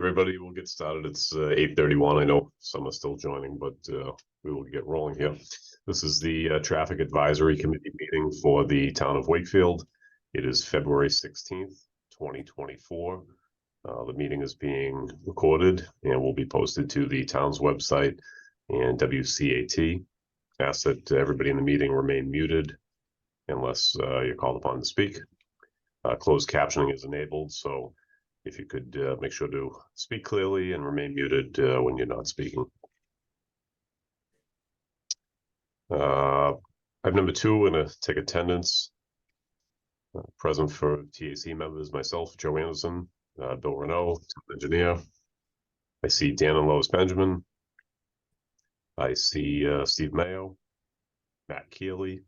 Everybody will get started. It's 8:31. I know some are still joining, but we will get rolling here. This is the Traffic Advisory Committee meeting for the town of Wakefield. It is February 16th, 2024. The meeting is being recorded and will be posted to the town's website and WCAT. Ask that everybody in the meeting remain muted unless you're called upon to speak. Closed captioning is enabled, so if you could make sure to speak clearly and remain muted when you're not speaking. Item number 2, we're going to take attendance. Present for TAC members, myself, Joe Anderson, Bill Renault, town engineer. I see Dan and Lois Benjamin. I see Steve Mayo, Matt Keeley.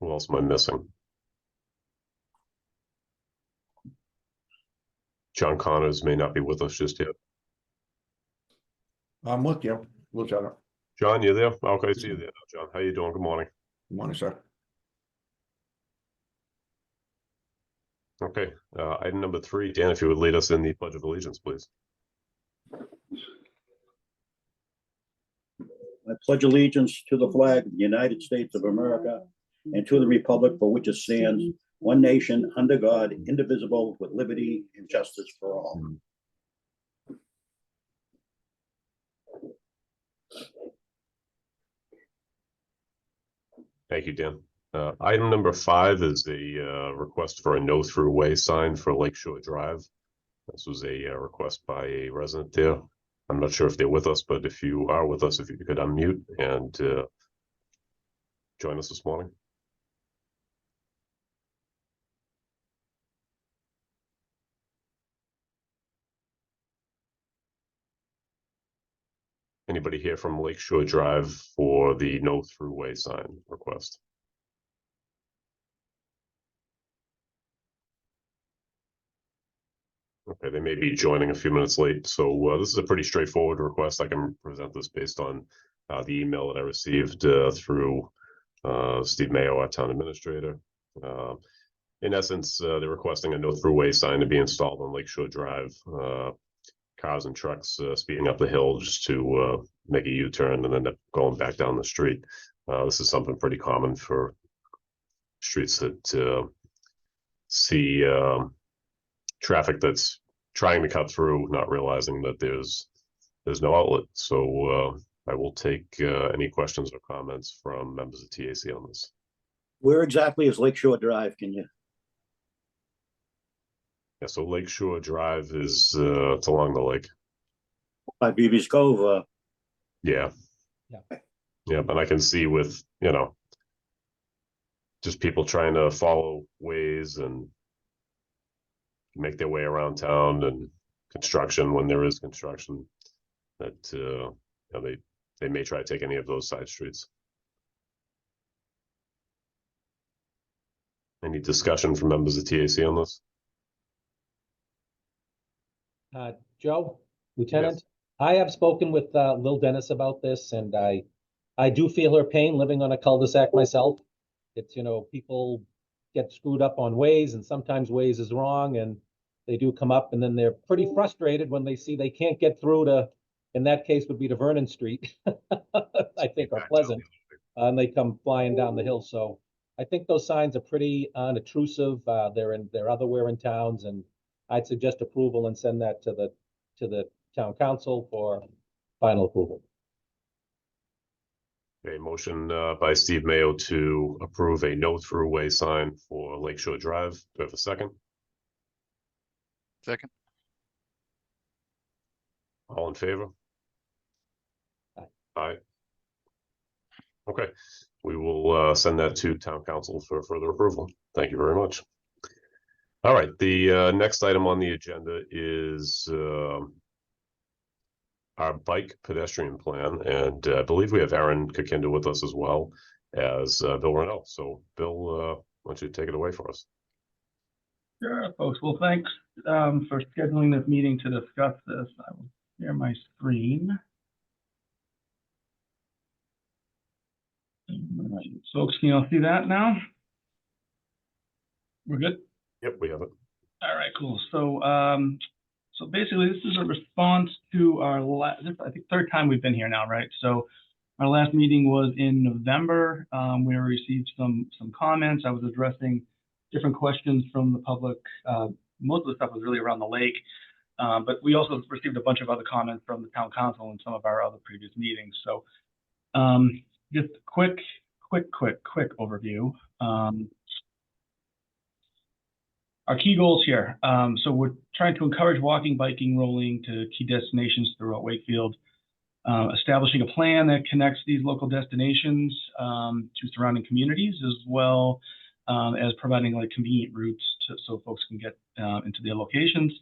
Who else am I missing? John Connors may not be with us just yet. I'm with you, Lieutenant. John, you there? Okay, I see you there. John, how you doing? Good morning. Good morning, sir. Okay, item number 3, Dan, if you would lead us in the Pledge of Allegiance, please. I pledge allegiance to the flag of the United States of America and to the republic for which it stands, one nation, under God, indivisible, with liberty and justice for all. Thank you, Dan. Item number 5 is a request for a no-through-way sign for Lakeshore Drive. This was a request by a resident there. I'm not sure if they're with us, but if you are with us, if you could unmute and join us this morning. Anybody here from Lakeshore Drive for the no-through-way sign request? Okay, they may be joining a few minutes late. So this is a pretty straightforward request. I can present this based on the email that I received through Steve Mayo, our town administrator. In essence, they're requesting a no-through-way sign to be installed on Lakeshore Drive. Cars and trucks speeding up the hill just to make a U-turn and end up going back down the street. This is something pretty common for streets that see traffic that's trying to cut through, not realizing that there's no outlet. So I will take any questions or comments from members of TAC on this. Where exactly is Lakeshore Drive? Can you? Yeah, so Lakeshore Drive is it's along the lake. By Beaver's Cove. Yeah. Yeah, but I can see with, just people trying to follow ways and make their way around town, and construction when there is construction, that they may try to take any of those side streets. Any discussion from members of TAC on this? Joe, Lieutenant, Yes. I have spoken with Lil Dennis about this, and I do feel her pain living on a cul-de-sac myself. It's, people get screwed up on ways, and sometimes ways is wrong, and they do come up, and then they're pretty frustrated when they see they can't get through to, in that case would be to Vernon Street, I think, or Pleasant, and they come flying down the hill. So I think those signs are pretty unobtrusive. They're otherwhere in towns, and I'd suggest approval and send that to the town council for final approval. A motion by Steve Mayo to approve a no-through-way sign for Lakeshore Drive. Do I have a second? Second. All in favor? Aye. Aye. Okay, we will send that to town council for further approval. Thank you very much. All right, the next item on the agenda is our bike pedestrian plan, and I believe we have Aaron Kakinda with us as well as Bill Renault. So Bill, why don't you take it away for us? Sure, folks. Well, thanks for scheduling this meeting to discuss this. I will share my screen. All right, folks, can you all see that now? We're good? Yep, we have it. All right, cool. So, so basically, this is a response to our I think third time we've been here now, right? So, our last meeting was in November. We received some comments. I was addressing different questions from the public. Most of the stuff was really around the lake, but we also received a bunch of other comments from the town council and some of our other previous meetings. So, just quick overview. Our key goals here. So we're trying to encourage walking, biking, rolling to key destinations throughout Wakefield, establishing a plan that connects these local destinations to surrounding communities, as well as providing like convenient routes so folks can get into their locations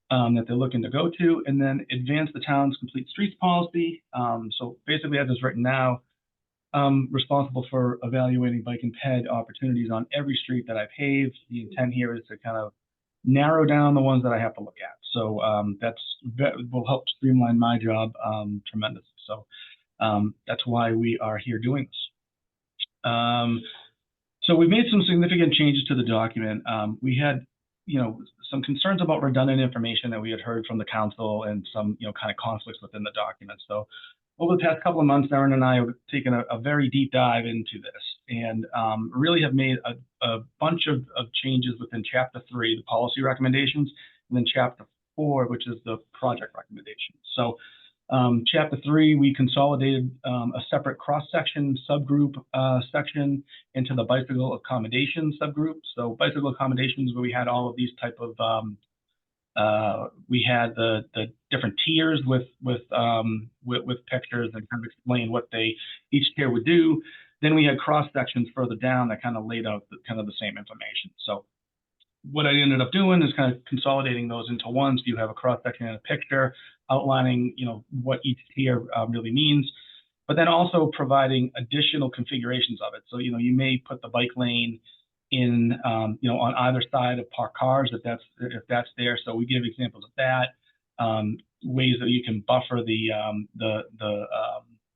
that they're looking to go to, and then advance the town's complete streets policy. So basically, as it's written now, I'm responsible for evaluating bike and ped opportunities on every street that I pave. The intent here is to kind of narrow down the ones that I have to look at. So that will help streamline my job tremendously. So that's why we are here doing this. So we made some significant changes to the document. We had, some concerns about redundant information that we had heard from the council and some, kind of conflicts within the document. So over the past couple of months, Erin and I have taken a very deep dive into this and really have made a bunch of changes within Chapter 3, the policy recommendations, and then Chapter 4, which is the project recommendations. So Chapter 3, we consolidated a separate cross-section subgroup section into the bicycle accommodation subgroup. So bicycle accommodations, where we had all of these type of we had the different tiers with pictures and kind of explain what each tier would do. Then we had cross sections further down that kind of laid out kind of the same information. So what I ended up doing is kind of consolidating those into one. So you have a cross section and a picture outlining, what each tier really means, but then also providing additional configurations of it. So, you may put the bike lane in, on either side of parked cars if that's there. So we give examples of that, ways that you can buffer the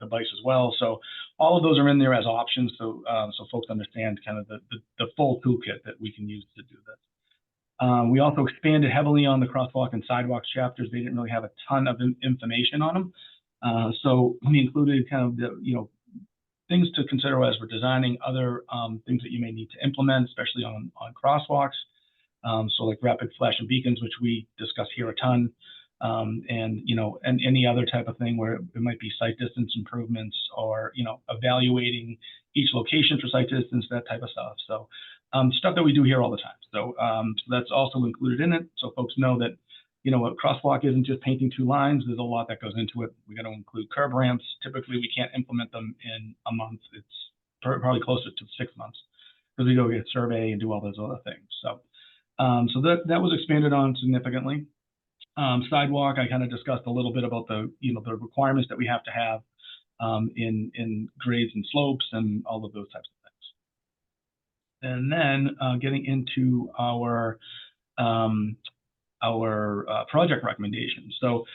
bikes as well. So all of those are in there as options. So so folks understand kind of the full toolkit that we can use to do this. We also expanded heavily on the crosswalk and sidewalks chapters. They didn't really have a ton of information on them. So we included kind of the, things to consider as we're designing other things that you may need to implement, especially on crosswalks. So like rapid flashing beacons, which we discuss here a ton, and any other type of thing where it might be sight distance improvements or evaluating each location for sight distance, that type of stuff. So stuff that we do here all the time. So that's also included in it, so folks know that a crosswalk isn't just painting two lines. There's a lot that goes into it. We're going to include curb ramps. Typically, we can't implement them in a month. It's probably closer to 6 months because we go get a survey and do all those other things. So, so that was expanded on significantly. Sidewalk, I kind of discussed a little bit about the the requirements that we have to have in grades and slopes and all of those types of things. And then getting into our project recommendations. So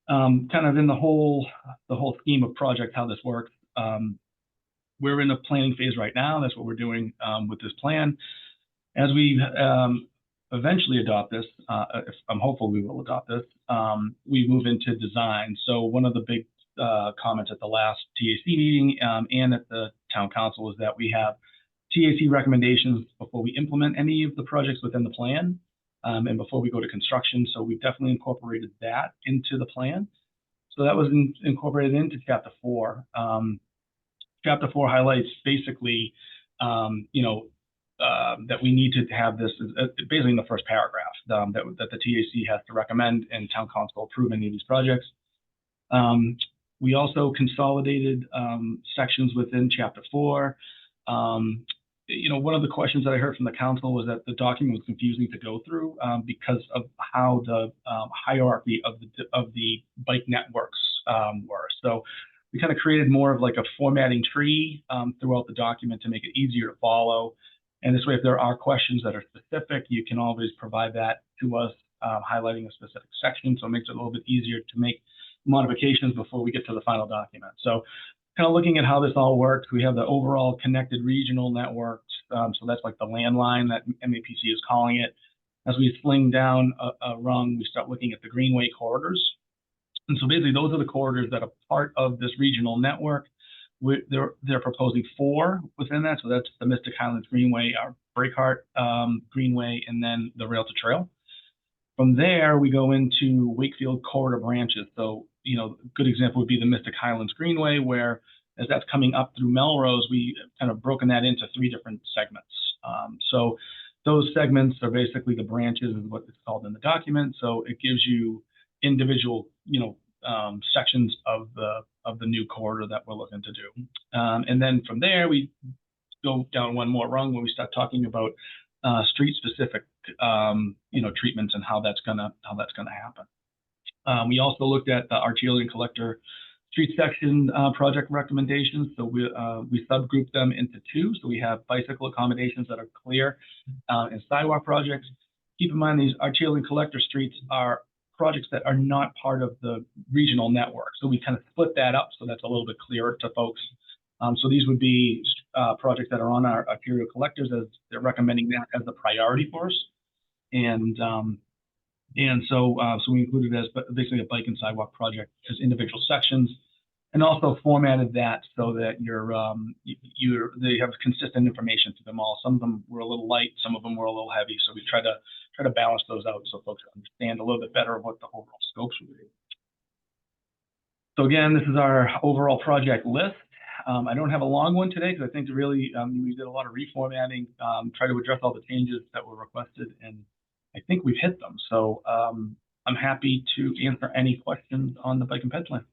kind of in the whole scheme of project, how this works, we're in the planning phase right now. That's what we're doing with this plan. As we eventually adopt this, if I'm hopeful we will adopt this, we move into design. So one of the big comments at the last TAC meeting and at the town council is that we have TAC recommendations before we implement any of the projects within the plan. And before we go to construction. So we've definitely incorporated that into the plan. So that was incorporated into Chapter 4. Chapter 4 highlights basically, that we need to have this basically in the first paragraph that the TAC has to recommend and town council approve any of these projects. We also consolidated sections within Chapter 4. One of the questions that I heard from the council was that the document was confusing to go through because of how the hierarchy of the bike networks were. So we kind of created more of like a formatting tree throughout the document to make it easier to follow. And this way, if there are questions that are specific, you can always provide that to us, highlighting a specific section. So it makes it a little bit easier to make modifications before we get to the final document. So kind of looking at how this all works, we have the overall connected regional networks So that's like the landline that MAPC is calling it. As we sling down a rung, we start looking at the greenway corridors. And so basically those are the corridors that are part of this regional network. They're proposing 4 within that. So that's the Mystic Highlands Greenway, our Breakheart Greenway, and then the Rail to Trail. From there, we go into Wakefield corridor branches. So, you know, a good example would be the Mystic Highlands Greenway, where as that's coming up through Melrose, we kind of broken that into 3 different segments. So those segments are basically the branches, is what it's called in the document. So it gives you individual, you know, sections of the new corridor that we're looking to do. And then from there, we go down one more rung where we start talking about street-specific, you know, treatments and how that's gonna happen. We also looked at the arterial and collector street section project recommendations. So we subgrouped them into 2. So we have bicycle accommodations that are clear and sidewalk projects. Keep in mind, these arterial and collector streets are projects that are not part of the regional network. So we kind of split that up so that's a little bit clearer to folks. So these would be projects that are on our arterial collectors, as they're recommending that as the priority for us. And so we included as basically a bike and sidewalk project as individual sections, and also formatted that so that they have consistent information to them all. Some of them were a little light, some of them were a little heavy. So we try to balance those out so folks understand a little bit better of what the overall scopes would be. So again, this is our overall project list. I don't have a long one today because I think really we did a lot of reformatting, try to address all the changes that were requested, and I think we've hit them. So I'm happy to answer any questions on the bike and ped plan.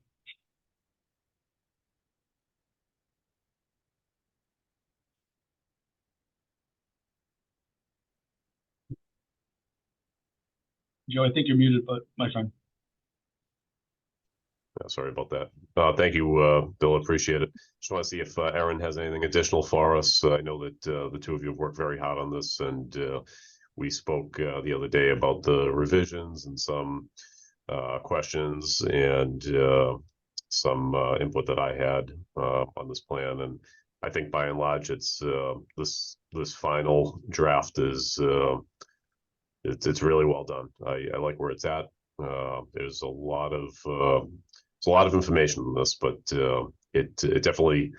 Joe, I think you're muted, but my friend. Sorry about that. Thank you, Bill. Appreciate it. Just want to see if Erin has anything additional for us. I know that the 2 of you have worked very hard on this, and we spoke the other day about the revisions and some questions and some input that I had on this plan. And I think by and large, it's this final draft is it's really well done. I like where it's at. There's a lot of information in this, but it definitely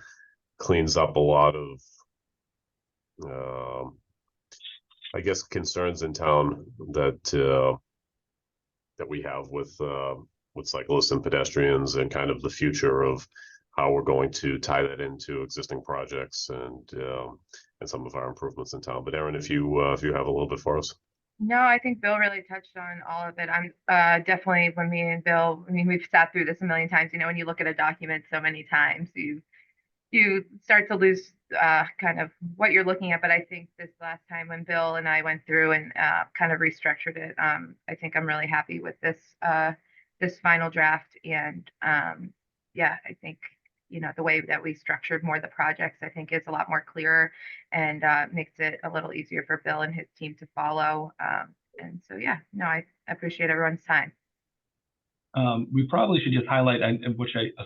cleans up a lot of I guess concerns in town that we have with cyclists and pedestrians, and kind of the future of how we're going to tie that into existing projects and some of our improvements in town. But Erin, if you have a little bit for us. No, I think Bill really touched on all of it. I'm definitely, when me and Bill, I mean, we've sat through this a million times. You know, when you look at a document so many times, you start to lose kind of what you're looking at. But I think this last time when Bill and I went through and kind of restructured it, I think I'm really happy with this final draft. And yeah, I think, you know, the way that we structured more of the projects, I think is a lot more clearer and makes it a little easier for Bill and his team to follow. And so, yeah, no, I appreciate everyone's time. We probably should just highlight, a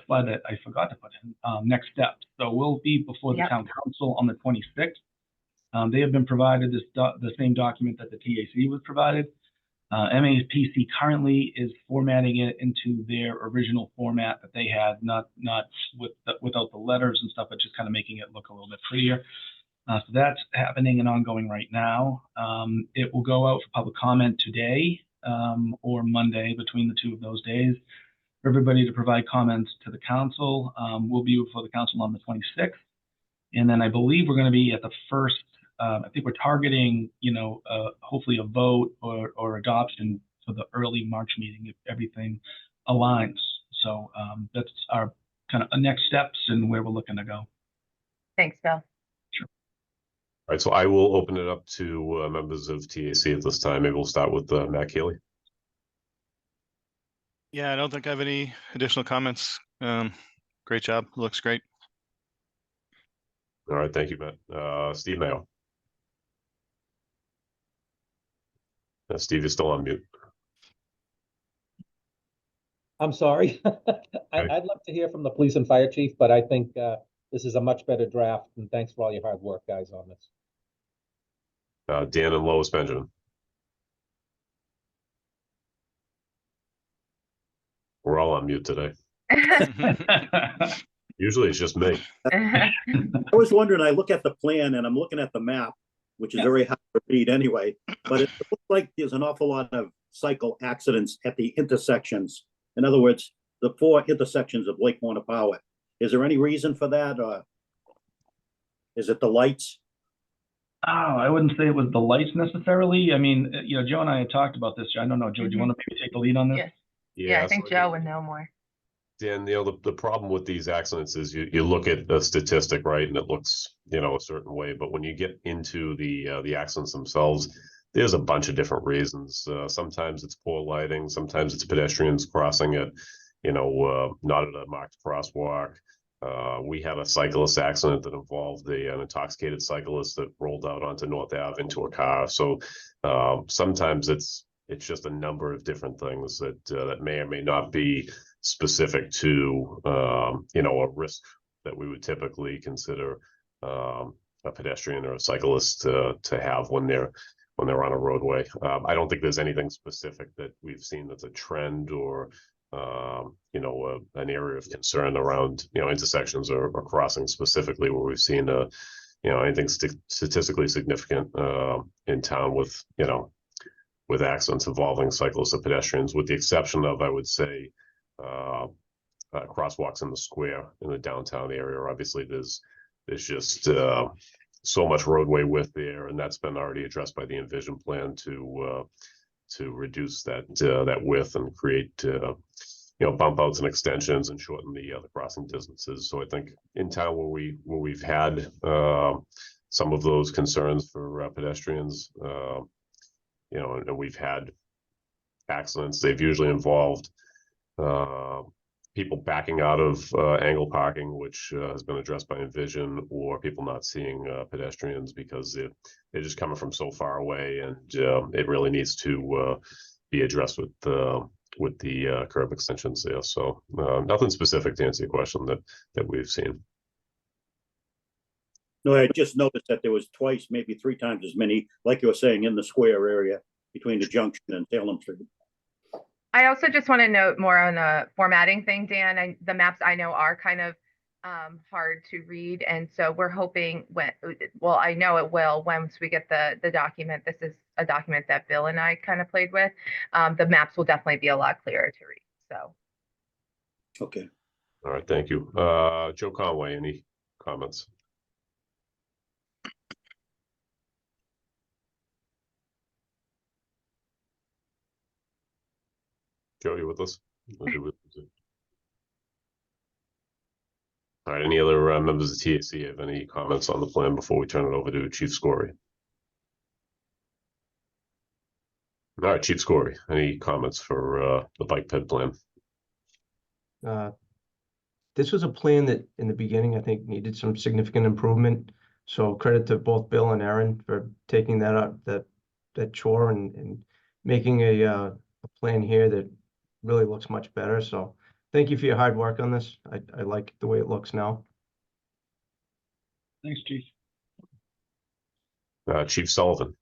slide that I forgot to put in, next steps. So we'll be before the town council on the 26th. They have been provided the same document that the TAC was provided. MAPC currently is formatting it into their original format that they had, not without the letters and stuff, but just kind of making it look a little bit prettier. So that's happening and ongoing right now. It will go out for public comment today or Monday, between the 2 of those days, for everybody to provide comments to the council. We'll be before the council on the 26th. And then I believe we're going to be at the first, I think we're targeting, you know, hopefully a vote or adoption for the early March meeting if everything aligns. So that's our kind of next steps and where we're looking to go. Thanks, Bill. Sure. All right, so I will open it up to members of TAC at this time. Maybe we'll start with Matt Keeley. Yeah, I don't think I have any additional comments. Great job. Looks great. All right, thank you, Matt. Steve Mayo. Steve is still on mute. I'm sorry. I'd love to hear from the police and fire chief, but I think this is a much better draft, and thanks for all your hard work, guys, on this. Dan and Lois Benjamin. We're all on mute today. Usually it's just me. I was wondering, I look at the plan and I'm looking at the map, which is Yeah. very hard to read anyway, but it looks like there's an awful lot of cycle accidents at the intersections. In other words, the 4 intersections of Lake Power. Is there any reason for that, or is it the lights? Oh, I wouldn't say it was the lights necessarily. I mean, Joe and I had talked about this. I don't know, Joe, do you want to maybe take the lead on this? Yes. Yeah, I think so Joe would know more. Dan, the problem with these accidents is you look at the statistic, right, and it looks, a certain way, but when you get into the accidents themselves, there's a bunch of different reasons. Sometimes it's poor lighting, sometimes it's pedestrians crossing it, not at a marked crosswalk. We had a cyclist accident that involved an intoxicated cyclist that rolled out onto North Ave into a car. So sometimes it's just a number of different things that may or may not be specific to a risk that we would typically consider a pedestrian or a cyclist to have when they're on a roadway. I don't think there's anything specific that we've seen that's a trend or an area of concern around intersections or crossings specifically where we've seen anything statistically significant in town with accidents involving cyclists or pedestrians, with the exception of, I would say, crosswalks in the square in the downtown area. Obviously, there's just so much roadway width there, and that's been already addressed by the Envision plan to reduce that width and create bump outs and extensions and shorten the crossing distances. So I think in town where we've had some of those concerns for pedestrians, and we've had accidents, they've usually involved people backing out of angle parking, which has been addressed by Envision, or people not seeing pedestrians because they're just coming from so far away, and it really needs to be addressed with the curb extensions there. So nothing specific to answer your question that we've seen. No, I just noticed that there was twice, maybe 3 times as many, like you were saying, in the square area between the junction and Salem Street. I also just want to note more on the formatting thing, Dan. The maps I know are kind of hard to read, and so we're hoping I know it will once we get the document. This is a document that Bill and I kind of played with. The maps will definitely be a lot clearer to read. So. Okay. All right, thank you. Joe Conway, any comments? Joe, you with us? All right, any other members of TAC have any comments on the plan before we turn it over to Chief Scory? All right, Chief Scory, any comments for the bike ped plan? This was a plan that in the beginning, I think needed some significant improvement. So credit to both Bill and Aaron for taking that up, that chore and making a plan here that really looks much better. So thank you for your hard work on this. I like the way it looks now. Thanks, Chief. Chief Sullivan.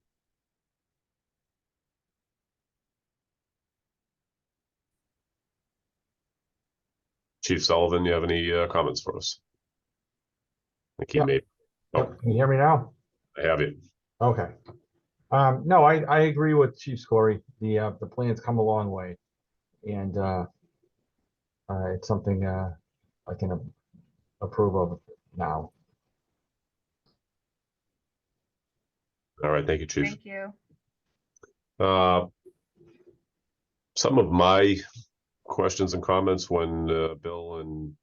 Chief Sullivan, you have any comments for us? I think he may. Oh, Can you hear me now? I have you. Okay. No, I agree with Chief Scory. The plan's come a long way, and it's something I can approve of now. All right, thank you, Chief. Thank you. Some of my questions and comments when Bill and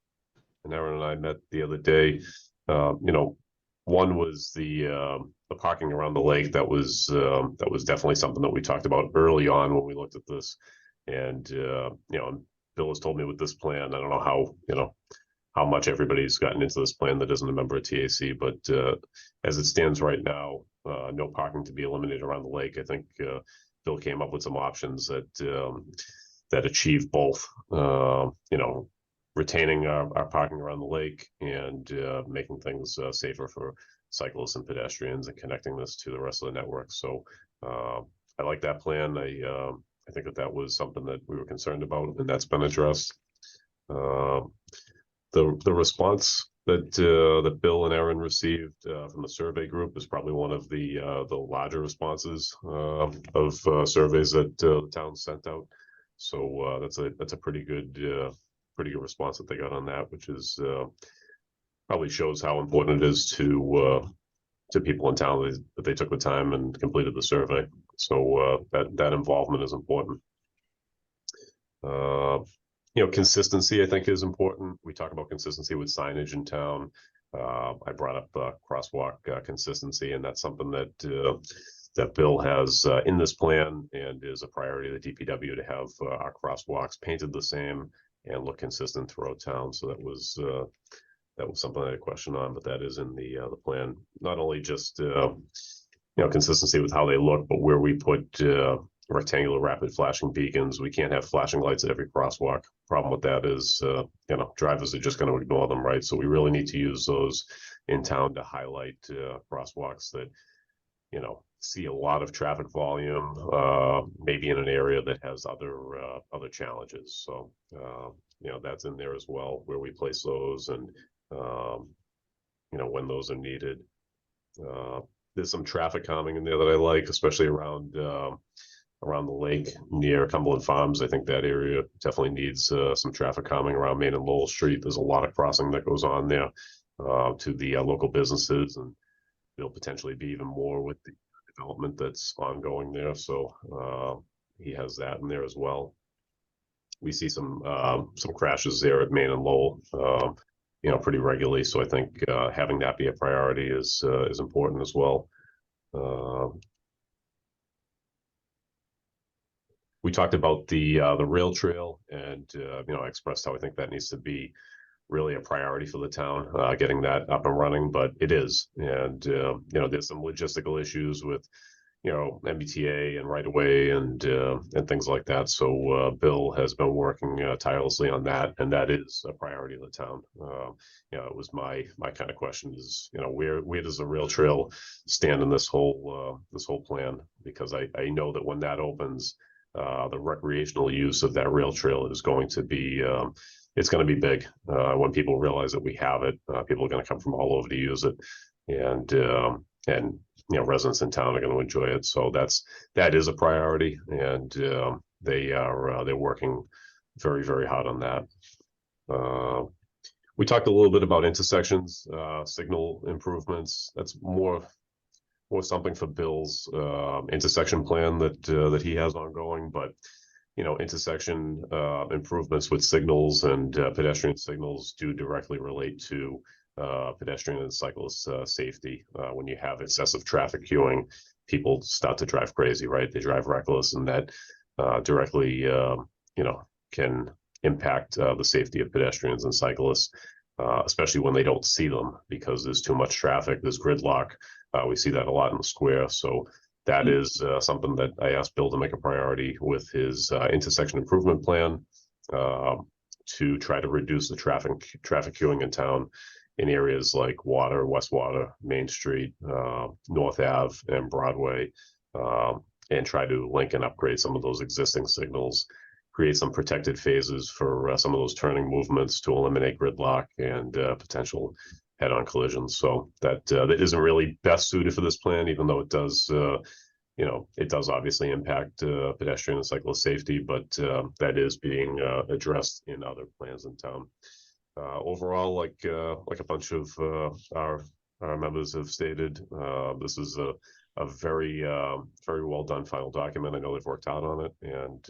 Aaron and I met the other day, one was the parking around the lake. That was definitely something that we talked about early on when we looked at this. And Bill has told me with this plan, I don't know how much everybody's gotten into this plan that isn't a member of TAC, but as it stands right now, no parking to be eliminated around the lake. I think Bill came up with some options that achieve both, retaining our parking around the lake and making things safer for cyclists and pedestrians and connecting this to the rest of the network. So I like that plan. I think that was something that we were concerned about, and that's been addressed. The response that Bill and Aaron received from the survey group is probably one of the larger responses of surveys that the town sent out. So that's a pretty good response that they got on that, which is probably shows how important it is to people in town that they took the time and completed the survey. So that involvement is important. Consistency, I think, is important. We talk about consistency with signage in town. I brought up crosswalk consistency, and that's something that Bill has in this plan and is a priority of the DPW to have our crosswalks painted the same and look consistent throughout town. So that was something I had a question on, but that is in the plan. Not only just consistency with how they look, but where we put rectangular rapid flashing beacons. We can't have flashing lights at every crosswalk. Problem with that is, drivers are just going to ignore them, right? So we really need to use those in town to highlight crosswalks that, see a lot of traffic volume, maybe in an area that has other challenges. So, that's in there as well, where we place those and, when those are needed. There's some traffic calming in there that I like, especially around the lake near Cumberland Farms. I think that area definitely needs some traffic calming around Main and Lowell Street. There's a lot of crossing that goes on there to the local businesses, and there'll potentially be even more with the development that's ongoing there. So he has that in there as well. We see some crashes there at Main and Lowell, pretty regularly. So I think having that be a priority is important as well. We talked about the rail trail, and I expressed how I think that needs to be really a priority for the town, getting that up and running. But it is, and there's some logistical issues with MBTA and right of way and things like that. So Bill has been working tirelessly on that, and that is a priority of the town. It was my kind of question is, where does the rail trail stand in this whole plan? Because I know that when that opens, the recreational use of that rail trail is going to be it's going to be big. When people realize that we have it, people are going to come from all over to use it, and residents in town are going to enjoy it. So that is a priority, and they're working very, very hard on that. We talked a little bit about intersections, signal improvements. That's more something for Bill's intersection plan that he has ongoing. But intersection improvements with signals and pedestrian signals do directly relate to pedestrian and cyclist safety. When you have excessive traffic queuing, people start to drive crazy, right? They drive reckless, and that directly can impact the safety of pedestrians and cyclists, especially when they don't see them because there's too much traffic, there's gridlock. We see that a lot in the square. So that is something that I asked Bill to make a priority with his intersection improvement plan to try to reduce the traffic queuing in town in areas like Water, West Water, Main Street, North Ave, and Broadway, and try to link and upgrade some of those existing signals, create some protected phases for some of those turning movements to eliminate gridlock and potential head-on collisions. So that isn't really best suited for this plan, even though it does, it does obviously impact pedestrian and cyclist safety, but that is being addressed in other plans in town. Overall, like a bunch of our members have stated, this is a very well done final document. I know they've worked out on it, and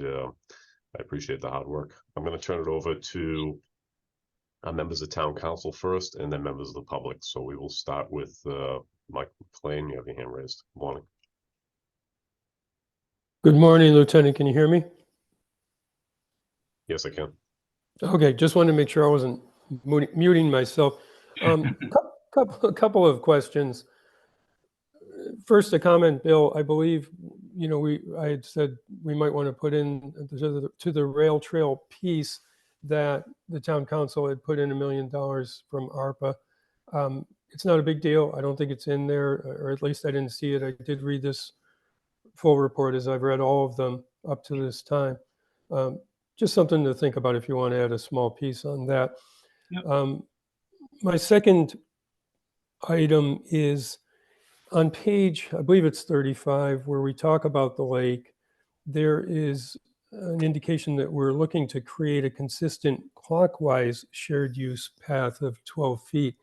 I appreciate the hard work. I'm going to turn it over to members of town council first, and then members of the public. So we will start with Mike McLean. You have your hand raised. Good morning. Good morning, Lieutenant. Can you hear me? Yes, I can. Okay, just wanted to make sure I wasn't muting myself. Couple of questions. First, a comment, Bill. I believe, I had said we might want to put in to the rail trail piece that the town council had put in $1 million from ARPA. it's not a big deal. I don't think it's in there, or at least I didn't see it. I did read this full report as I've read all of them up to this time. Just something to think about if you want to add a small piece on that. Yep. My second item is on page, I believe it's 35, where we talk about the lake. There is an indication that we're looking to create a consistent clockwise shared use path of 12 feet.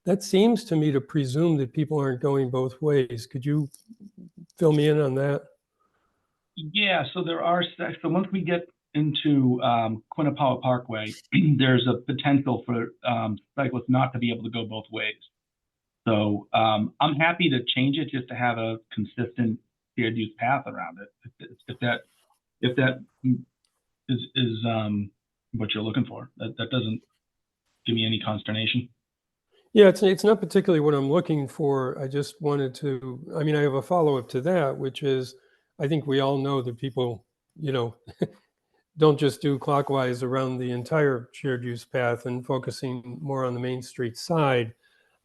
That seems to me to presume that people aren't going both ways. Could you fill me in on that? Yeah, so there are, so once we get into Quinnipiac Parkway, there's a potential for cyclists not to be able to go both ways. So I'm happy to change it just to have a consistent shared use path around it. If that is what you're looking for, that doesn't give me any consternation. Yeah, it's not particularly what I'm looking for. I just wanted to, I mean, I have a follow-up to that, which is, I think we all know that people, you know, don't just do clockwise around the entire shared use path and focusing more on the Main Street side.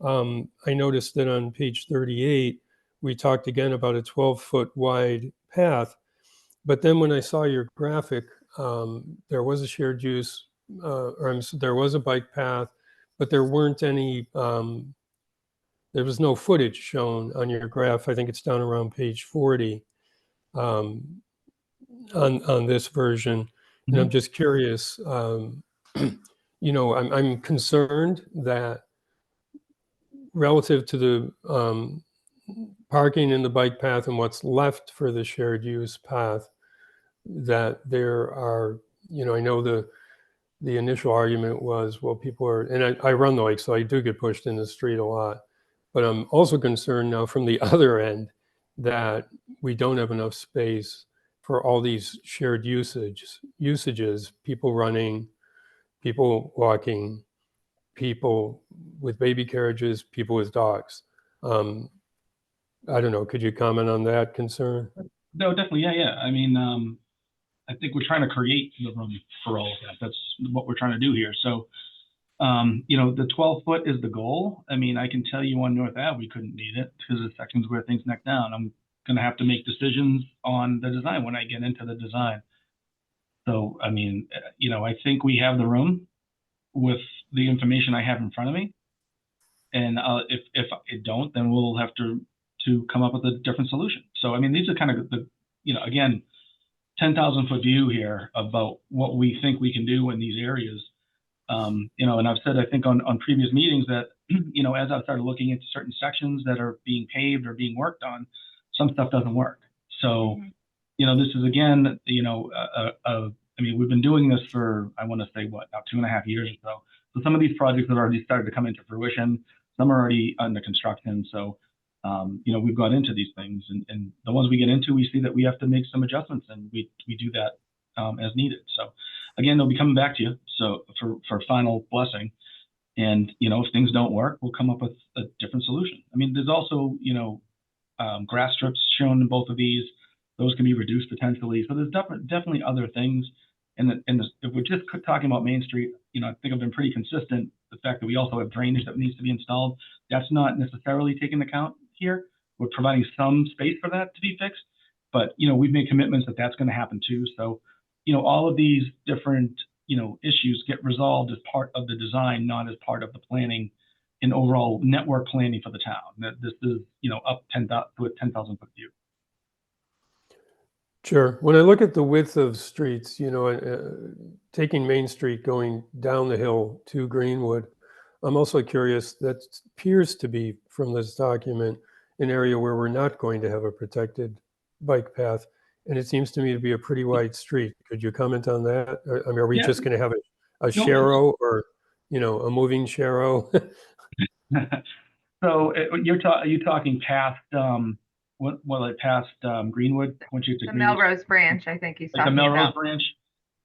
I noticed that on page 38, we talked again about a 12-foot wide path. But then when I saw your graphic, there was a shared use, there was a bike path, but there weren't any, there was no footage shown on your graph. I think it's down around page 40 on this version. And I'm just curious, you know, I'm concerned that relative to the parking in the bike path and what's left for the shared use path, that there are, you know, I know the initial argument was, well, people are, and I run the lake, so I do get pushed in the street a lot, but I'm also concerned now from the other end that we don't have enough space for all these shared usages, people running, people walking, people with baby carriages, people with dogs. I don't know, could you comment on that concern? No, definitely. Yeah. I mean, I think we're trying to create the room for all of that. That's what we're trying to do here. So, you know, the 12-foot is the goal. I mean, I can tell you on North Ave, we couldn't meet it because the sections where things neck down. I'm going to have to make decisions on the design when I get into the design. So, I mean, you know, I think we have the room with the information I have in front of me. And if I don't, then we'll have to come up with a different solution. So, I mean, these are kind of the, you know, again, 10,000-foot view here about what we think we can do in these areas. You know, and I've said, I think on previous meetings that, you know, as I've started looking into certain sections that are being paved or being worked on, some stuff doesn't work. So, you know, this is again, you know, I mean, we've been doing this for, I want to say what, now 2.5 years or so. So some of these projects have already started to come into fruition. Some are already under construction. So, you know, we've got into these things, and the ones we get into, we see that we have to make some adjustments, and we do that as needed. So again, they'll be coming back to you. So for final blessing, and, you know, if things don't work, we'll come up with a different solution. I mean, there's also, you know, grass strips shown in both of these. Those can be reduced potentially. So there's definitely other things. And if we're just talking about Main Street, you know, I think I've been pretty consistent. The fact that we also have drainage that needs to be installed, that's not necessarily taken account here. We're providing some space for that to be fixed, but, you know, we've made commitments that that's going to happen too. So, you know, all of these different, you know, issues get resolved as part of the design, not as part of the planning and overall network planning for the town. That this is, you know, up 10,000 to a 10,000-foot view. Sure. When I look at the width of streets, you know, taking Main Street going down the hill to Greenwood, I'm also curious, that appears to be from this document an area where we're not going to have a protected bike path. And it seems to me to be a pretty wide street. Could you comment on that? I mean, are we just going to have a sharrow or, you know, a moving sharrow? So are you talking past past Greenwood? Once you get to The Greenwood, Melrose branch, I think he's like the talking Melrose about. branch.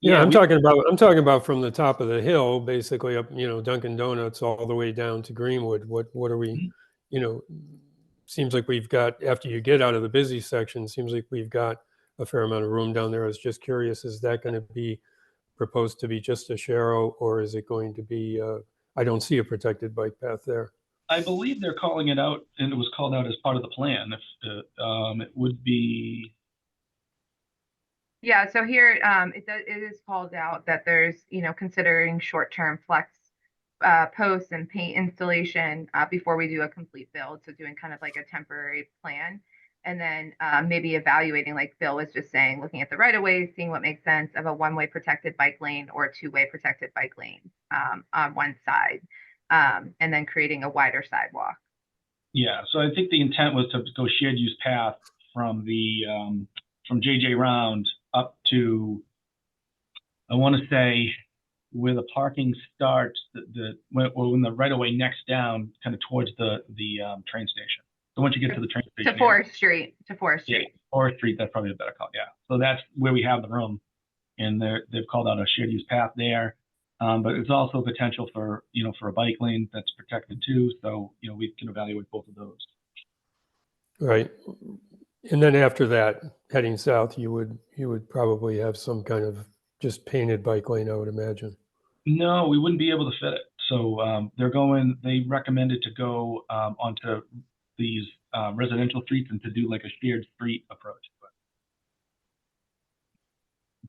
Yeah, I'm talking about from the top of the hill, basically up, you know, Dunkin' Donuts all the way down to Greenwood. What are we, you know, seems like we've got, after you get out of the busy section, seems like we've got a fair amount of room down there. I was just curious, is that going to be proposed to be just a sharrow, or is it going to be, I don't see a protected bike path there. I believe they're calling it out, and it was called out as part of the plan. If it would be, Yeah, so here, it is called out that there's, considering short-term flex posts and paint installation before we do a complete build. So doing kind of like a temporary plan. And then maybe evaluating, like Bill was just saying, looking at the right of ways, seeing what makes sense of a one-way protected bike lane or a two-way protected bike lane on one side, and then creating a wider sidewalk. yeah. So I think the intent was to go shared use path from the from JJ Round up to, I want to say, where the parking starts, when the right of way next down, kind of towards the train station. So once you get to the train station, To Forest Street. Yeah, Forest Street, that's probably a better call. Yeah. So that's where we have the room, and they've called out a shared use path there. But it's also potential for, for a bike lane that's protected too. So, we can evaluate both of those. Right. And then after that, heading south, you would probably have some kind of just painted bike lane, I would imagine. No, we wouldn't be able to fit it. So they recommended to go onto these residential streets and to do like a shared street approach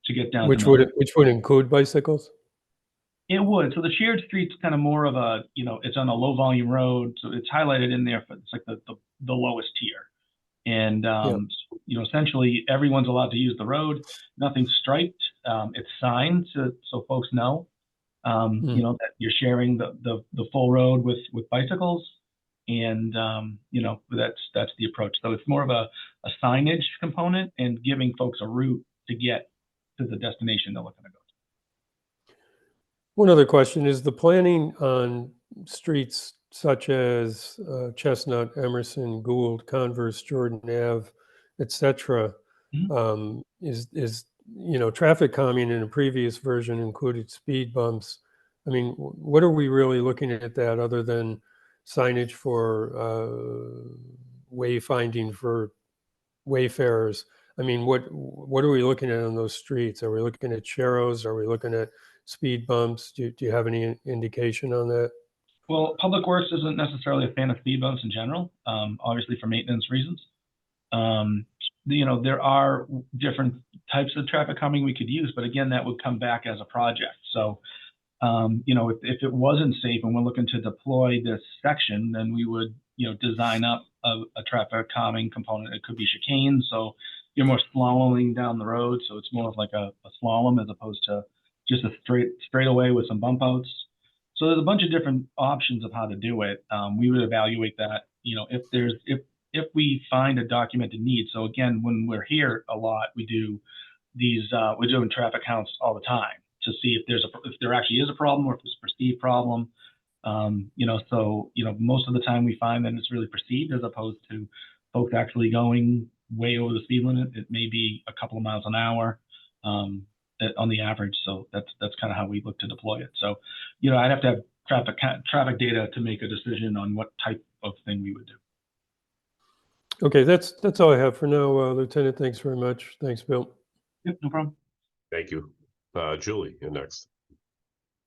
to get down. Which would include bicycles? It would. So the shared street's kind of more of a, it's on a low volume road. So it's highlighted in there, but it's like the lowest tier. And, essentially everyone's allowed to use the road. Nothing's striped. It's signed so folks know, that you're sharing the full road with bicycles. And, that's the approach. So it's more of a signage component and giving folks a route to get to the destination they're looking to go to. One other question is the planning on streets such as Chestnut, Emerson, Gould, Converse, Jordan Ave, etc. Is traffic calming in a previous version included speed bumps. I mean, what are we really looking at that other than signage for wayfinding for wayfarers? I mean, what are we looking at on those streets? Are we looking at churros? Are we looking at speed bumps? Do you have any indication on that? Well, Public Works isn't necessarily a fan of speed bumps in general, obviously for maintenance reasons. There are different types of traffic calming we could use, but again, that would come back as a project. So, if it wasn't safe and we're looking to deploy this section, then we would, design up a traffic calming component. It could be chicane, so you're more slaloming down the road. So it's more of like a slalom as opposed to just a straightaway with some bump outs. So there's a bunch of different options of how to do it. We would evaluate that, if we find a documented need. So again, when we're here a lot, we do these, we're doing traffic counts all the time to see if there actually is a problem or if it's a perceived problem. Most of the time we find that it's really perceived as opposed to folks actually going way over the speed limit. It may be a couple of miles an hour on the average. So that's kind of how we look to deploy it. So, I'd have to have traffic data to make a decision on what type of thing we would do. Okay, that's all I have for now, Lieutenant. Thanks very much. Thanks, Bill. Yep, no problem. Thank you. Julie, you're next.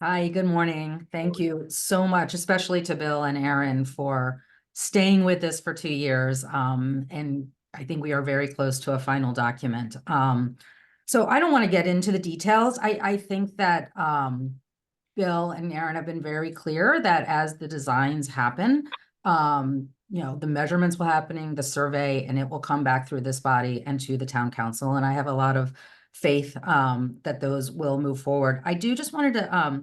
Hi, good morning. Thank you so much, especially to Bill and Aaron for staying with us for 2 years. And I think we are very close to a final document. So I don't want to get into the details. I think that Bill and Aaron have been very clear that as the designs happen, the measurements will happening, the survey, and it will come back through this body and to the town council. And I have a lot of faith that those will move forward. I do just wanted to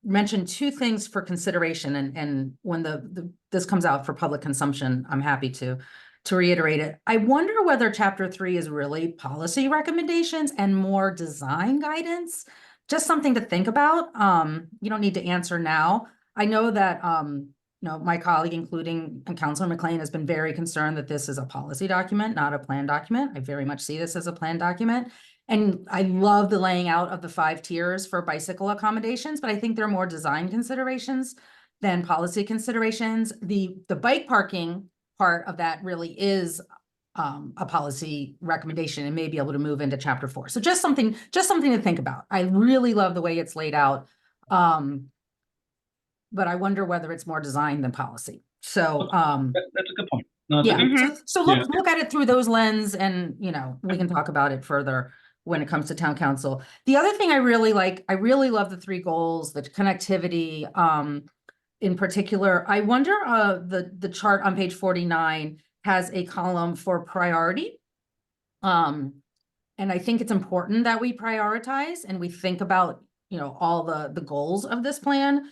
mention 2 things for consideration, and when this comes out for public consumption, I'm happy to reiterate it. I wonder whether Chapter 3 is really policy recommendations and more design guidance. Just something to think about. You don't need to answer now. I know that my colleague, including Councilor McLean, has been very concerned that this is a policy document, not a plan document. I very much see this as a plan document. And I love the laying out of the 5 tiers for bicycle accommodations, but I think there are more design considerations than policy considerations. The bike parking part of that really is a policy recommendation and may be able to move into Chapter 4. So just something to think about. I really love the way it's laid out. but I wonder whether it's more design than policy. So, That's a good point. No, that's a yeah, good- so look at it through those lens and, you know, we can talk about it further when it comes to town council. The other thing I really like, I really love the 3 goals, the connectivity, in particular. I wonder, the chart on page 49 has a column for priority. And I think it's important that we prioritize and we think about, you know, all the goals of this plan.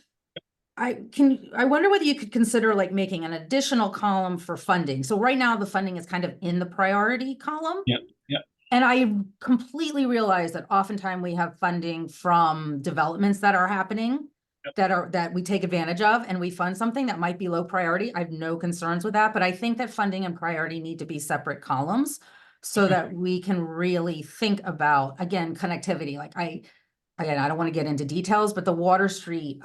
I wonder whether you could consider like making an additional column for funding. So right now the funding is kind of in the priority column. Yep, yep. And I completely realize that oftentimes we have funding from developments that are happening that we take advantage of and we fund something that might be low priority. I have no concerns with that, but I think that funding and priority need to be separate columns so that we can really think about, again, connectivity. Like again, I don't want to get into details, but the Water Street,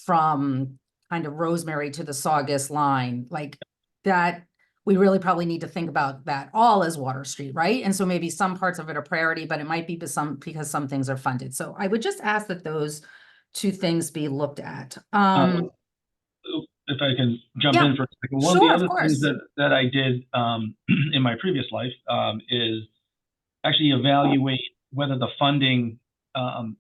from kind of Rosemary to the Saugus line, like that, we really probably need to think about that all as Water Street, right? And so maybe some parts of it are priority, but it might be because some things are funded. So I would just ask that those 2 things be looked at. If I can jump Yeah, in for a second. One of sure, the of other things course. that I did in my previous life is actually evaluate whether the funding,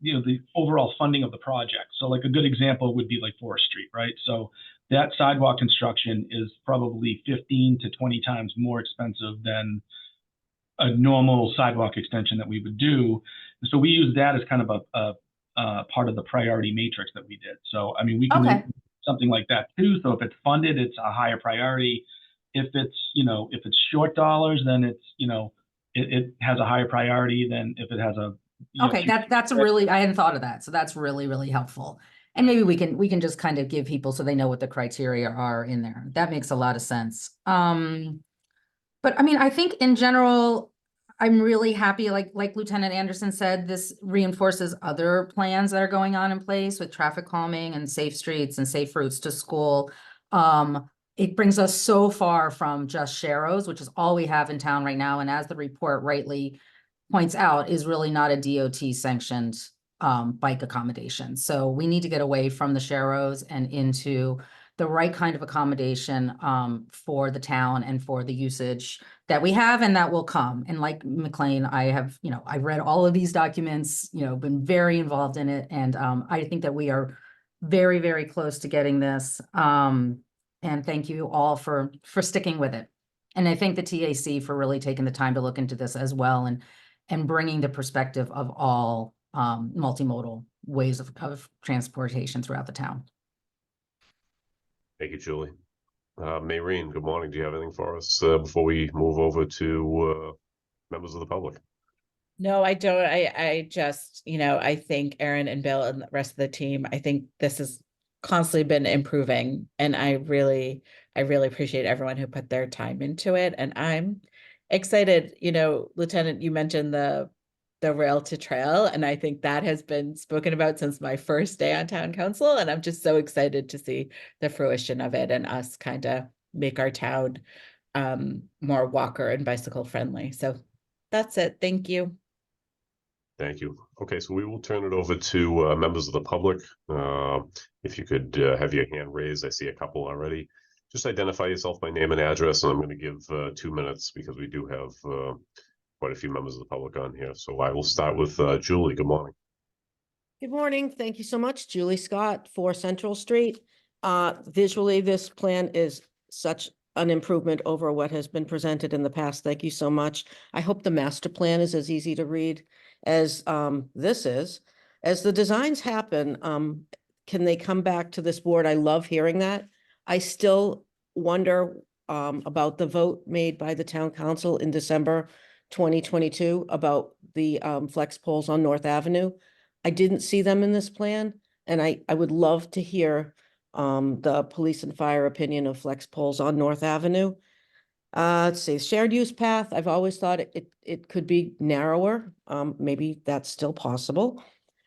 you know, the overall funding of the project. So like a good example would be like Forest Street, right? So that sidewalk construction is probably 15 to 20 times more expensive than a normal sidewalk extension that we would do. So we use that as kind of a part of the priority matrix that we did. So, I mean, we can Okay. do something like that too. So if it's funded, it's a higher priority. If it's, you know, if it's short dollars, then it's, you know, it has a higher priority than if it has a, you know, Okay, that's a really, I hadn't thought of that. So that's really, really helpful. And maybe we can just kind of give people so they know what the criteria are in there. That makes a lot of sense. But I mean, I think in general, I'm really happy, like Lieutenant Anderson said, this reinforces other plans that are going on in place with traffic calming and safe streets and safe routes to school. It brings us so far from just Sharrows, which is all we have in town right now. And as the report rightly points out, is really not a DOT sanctioned bike accommodation. So we need to get away from the Sharrows and into the right kind of accommodation for the town and for the usage that we have and that will come. And like McLean, I have, you know, I've read all of these documents, you know, been very involved in it. And I think that we are very, very close to getting this. And thank you all for sticking with it. And I thank the TAC for really taking the time to look into this as well and bringing the perspective of all multimodal ways of transportation throughout the town. Thank you, Julie. Maureen, good morning. Do you have anything for us before we move over to members of the public? No, I don't. I just, you know, I think Aaron and Bill and the rest of the team, I think this has constantly been improving. And I really appreciate everyone who put their time into it. And I'm excited, you know, Lieutenant, you mentioned the rail to trail. And I think that has been spoken about since my first day on town council. And I'm just so excited to see the fruition of it and us kind of make our town more walker and bicycle friendly. So that's it. Thank you. Thank you. Okay, so we will turn it over to members of the public. If you could have your hand raised, I see a couple already. Just identify yourself by name and address, and I'm going to give 2 minutes because we do have quite a few members of the public on here. So I will start with Julie. Good morning. Good morning. Thank you so much. Julie Scott, 4 Central Street. Visually, this plan is such an improvement over what has been presented in the past. Thank you so much. I hope the master plan is as easy to read as this is. As the designs happen, can they come back to this board? I love hearing that. I still wonder about the vote made by the town council in December 2022 about the flex poles on North Avenue. I didn't see them in this plan, and I would love to hear the police and fire opinion of flex poles on North Avenue. Let's see, shared use path. I've always thought it could be narrower. Maybe that's still possible.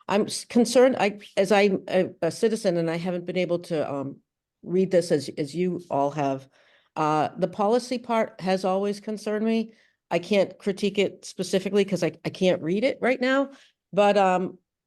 I'm concerned, as I'm a citizen and I haven't been able to read this as you all have. The policy part has always concerned me. I can't critique it specifically because I can't read it right now, but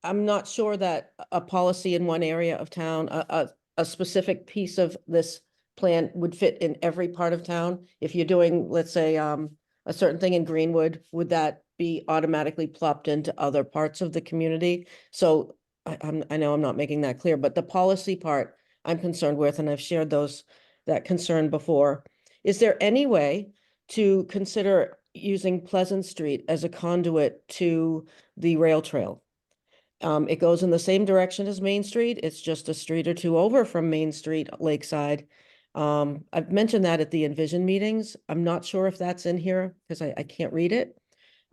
I'm not sure that a policy in one area of town, a specific piece of this plan would fit in every part of town. If you're doing, let's say, a certain thing in Greenwood, would that be automatically plopped into other parts of the community? So I know I'm not making that clear, but the policy part I'm concerned with, and I've shared that concern before. Is there any way to consider using Pleasant Street as a conduit to the rail trail? It goes in the same direction as Main Street. It's just a street or two over from Main Street, Lakeside. I've mentioned that at the Envision meetings. I'm not sure if that's in here because I can't read it.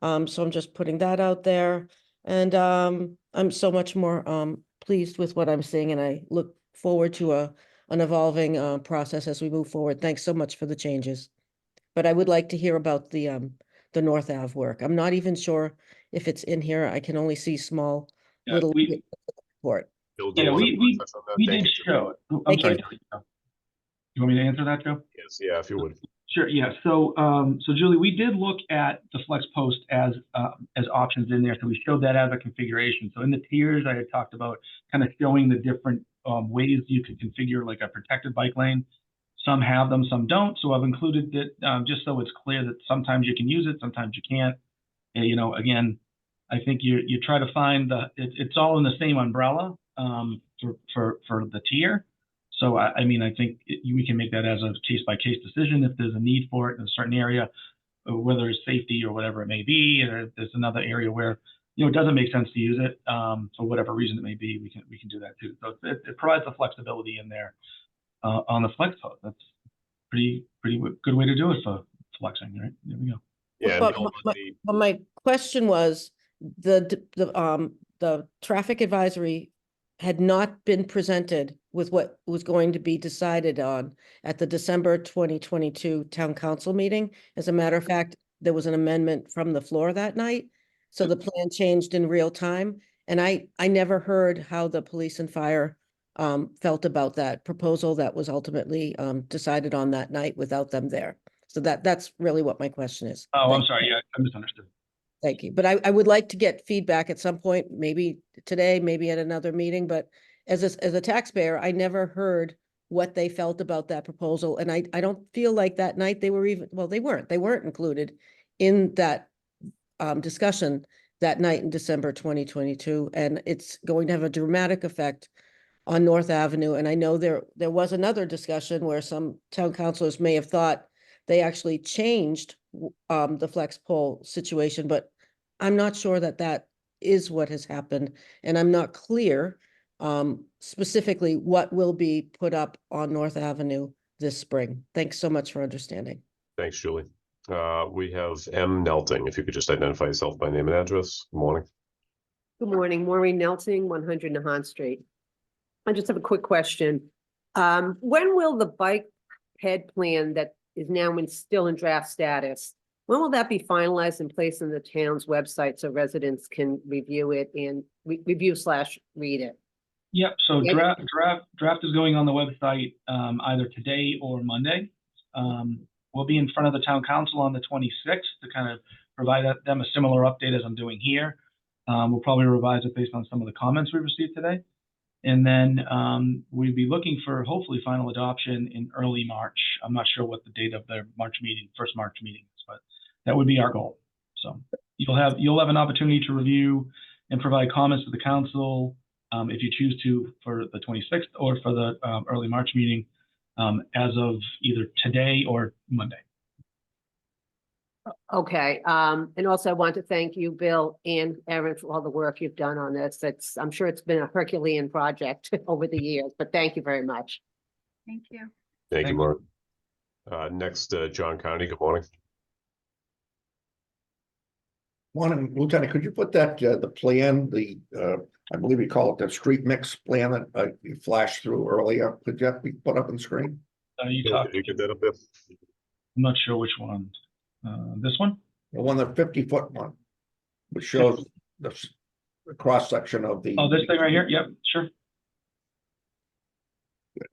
So I'm just putting that out there. And I'm so much more pleased with what I'm seeing, and I look forward to an evolving process as we move forward. Thanks so much for the changes. But I would like to hear about the North Ave work. I'm not even sure if it's in here. I can only see small Yeah, little we- report. Bill, do you Yeah, wanna we touch on that? we Thank did you, Joe. show it. Oh, I'm Thank sorry. you. Julie, go. You want me to answer that, Joe? Yes, yeah, if you would. Sure, yeah. So, so Julie, we did look at the flex post as options in there. So we showed that as a configuration. So in the tiers, I had talked about kind of showing the different ways you could configure like a protected bike lane. Some have them, some don't. So I've included it just so it's clear that sometimes you can use it, sometimes you can't. And, you know, again, I think you try to find it's all in the same umbrella for the tier. So I mean, I think we can make that as a case-by-case decision if there's a need for it in a certain area, whether it's safety or whatever it may be, or if there's another area where, you know, it doesn't make sense to use it for whatever reason it may be, we can do that too. So it provides the flexibility in there on the flex post. That's pretty good way to do it for flexing, right? There we go. Yeah, and But Bill, but my question was, the traffic advisory had not been presented with what was going to be decided on at the December 2022 town council meeting. As a matter of fact, there was an amendment from the floor that night. So the plan changed in real time. And I never heard how the police and fire felt about that proposal that was ultimately decided on that night without them there. So that's really what my question is. Oh, I'm Thank sorry. Yeah, I misunderstood. Thank you. But I would like to get feedback at some point, maybe today, maybe at another meeting, but as a taxpayer, I never heard what they felt about that proposal. And I don't feel like that night they were even, well, they weren't included in that discussion that night in December 2022. And it's going to have a dramatic effect on North Avenue. And I know there was another discussion where some town councilors may have thought they actually changed the flex pole situation, but I'm not sure that is what has happened. And I'm not clear specifically what will be put up on North Avenue this spring. Thanks so much for understanding. thanks, Julie. We have M. Nelting. If you could just identify yourself by name and address. Good morning. Good morning, Maureen Nelson, 100 Nahant Street. I just have a quick question. When will the bike head plan that is now still in draft status, when will that be finalized and placed on the town's website so residents can review it and review/read it? Yep. So Yeah. draft is going on the website either today or Monday. We'll be in front of the town council on the 26th to kind of provide them a similar update as I'm doing here. We'll probably revise it based on some of the comments we received today. And then we'd be looking for hopefully final adoption in early March. I'm not sure what the date of their first March meeting is, but that would be our goal. So you'll have an opportunity to review and provide comments to the council if you choose to for the 26th or for the early March meeting as of either today or Monday. Okay, and also I want to thank you, Bill and Erin, for all the work you've done on this. I'm sure it's been a Herculean project over the years, but thank you very much. Thank you. Thank you, Thanks. Mark. Next, John County. Good morning. Morning, Lieutenant, could you put that, the plan, I believe you call it the street mix plan that you flashed through earlier, could that be put up on screen? You Bill, talked. could you get that up there? I'm not sure which one. This one? The one, the 50-foot one, which shows the cross section of the. Oh, this thing right here? Yep, sure.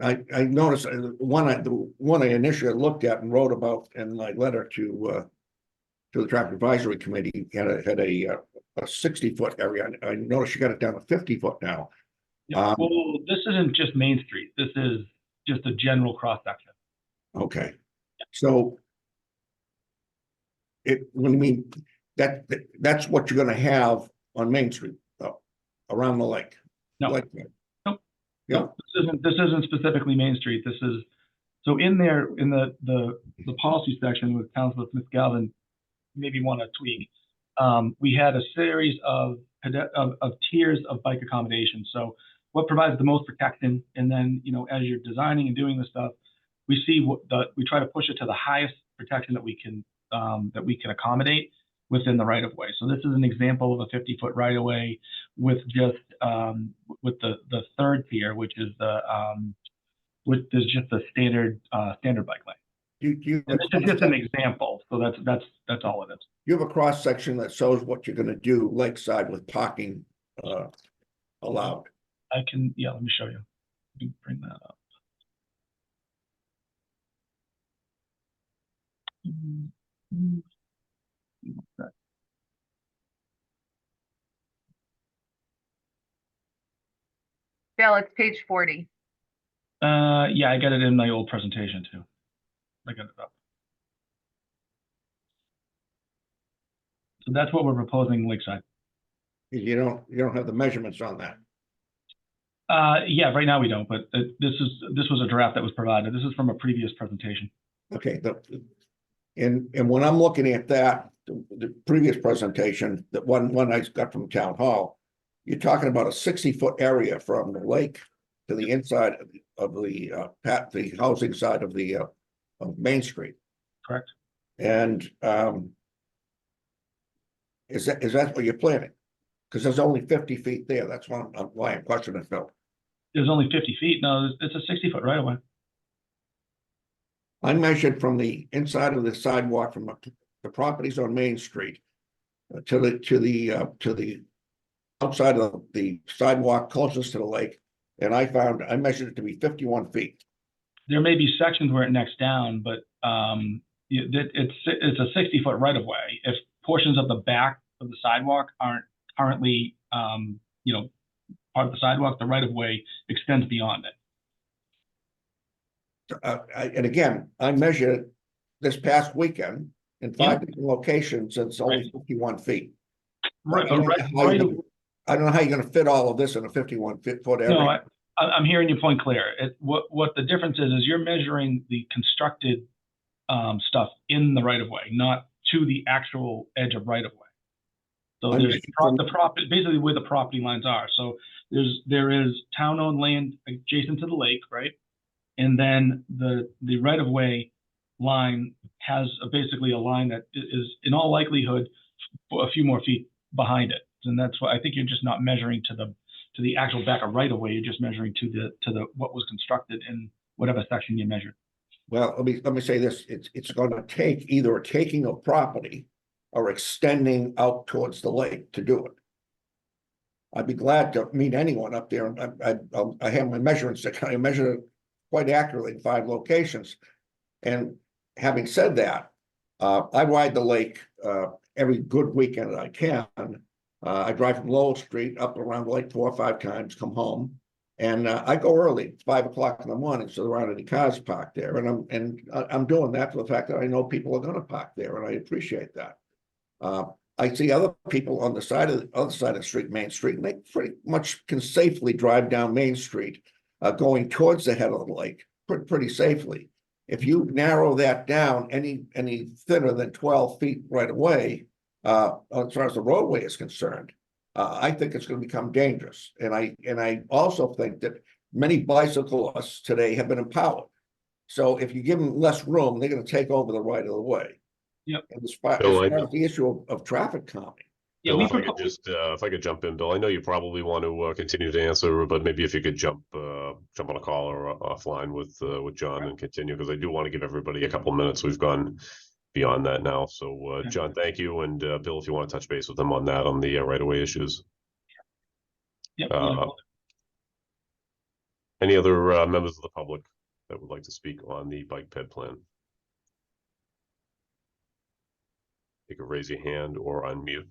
I noticed the one I initially looked at and wrote about in my letter to to the traffic advisory committee, had a 60-foot area. I noticed you got it down to 50-foot now. Yeah, well, this isn't just Main Street. This is just a general cross section. Okay, so when you mean that's what you're gonna have on Main Street, though, around the lake? No. Like, Nope. yeah, Nope. This isn't specifically Main Street. This is, so in there, in the policy section with Councilor Smith Galvin, maybe want to tweak. We had a series of tiers of bike accommodation. So what provides the most protection, and then, you know, as you're designing and doing this stuff, we see we try to push it to the highest protection that we can accommodate within the right of way. So this is an example of a 50-foot right of way with just with the third tier, which is just the standard bike lane. And this is just an example, so that's all it is. you have a cross section that shows what you're gonna do lakeside with parking allowed. I can, yeah, let me show you. Let me bring that up. Bill, it's page 40. Yeah, I got it in my old presentation too. I got it up. So that's what we're proposing lakeside. You don't have the measurements on that. Yeah, right now we don't, but this was a draft that was provided. This is from a previous presentation. Okay, and when I'm looking at that, the previous presentation, that one I got from town hall, you're talking about a 60-foot area from the lake to the inside of the housing side of the of Main Street. Correct. And is that what you're planning? Because there's only 50 feet there. That's why I'm questioning, Phil. There's only 50 feet. No, it's a 60-foot right of way. I measured from the inside of the sidewalk from the properties on Main Street to the outside of the sidewalk closest to the lake, and I measured it to be 51 feet. There may be sections where it necks down, but it's a 60-foot right of way. If portions of the back of the sidewalk aren't currently part of the sidewalk, the right of way extends beyond it. And again, I measured it this past weekend in 5 different locations, and it's only 51 feet. Right, I don't know how you're going to fit all of this in a 51-foot area. No, I'm hearing your point clear. What the difference is you're measuring the constructed stuff in the right of way, not to the actual edge of right of way. So there's the property, basically where the property lines are. So there is town-owned land adjacent to the lake, right? And then the right of way line has basically a line that is in all likelihood a few more feet behind it. And that's why I think you're just not measuring to the actual back of right of way. You're just measuring to the what was constructed in whatever section you measured. Well, let me say this: it's going to take either a taking of property or extending out towards the lake to do it. I'd be glad to meet anyone up there, and I have my measurements. I measured it quite accurately in 5 locations. And having said that, I ride the lake every good weekend that I can. I drive from Lowell Street up around the lake 4 or 5 times, come home, and I go early, 5 o'clock in the morning, so there aren't any cars parked there. And I'm doing that for the fact that I know people are going to park there, and I appreciate that. I see other people on the other side of the street, Main Street, and they pretty much can safely drive down Main Street, going towards the head of the lake pretty safely. If you narrow that down any thinner than 12 feet right away, as far as the roadway is concerned, I think it's going to become dangerous. And I also think that many bicyclists today have been empowered. So if you give them less room, they're going to take over the right of the way. Yep. And as far as the issue of traffic calming. Yeah, Bill, if I could jump in, Bill, I know you probably want to continue to answer, but maybe if you could jump on a call or offline with John and continue, because I do want to give everybody a couple minutes. We've gone beyond that now. So, John, thank you, and Bill, if you want to touch base with them on that, on the right-of-way issues. Yep. Any other members of the public that would like to speak on the bike ped plan? you can raise your hand or unmute.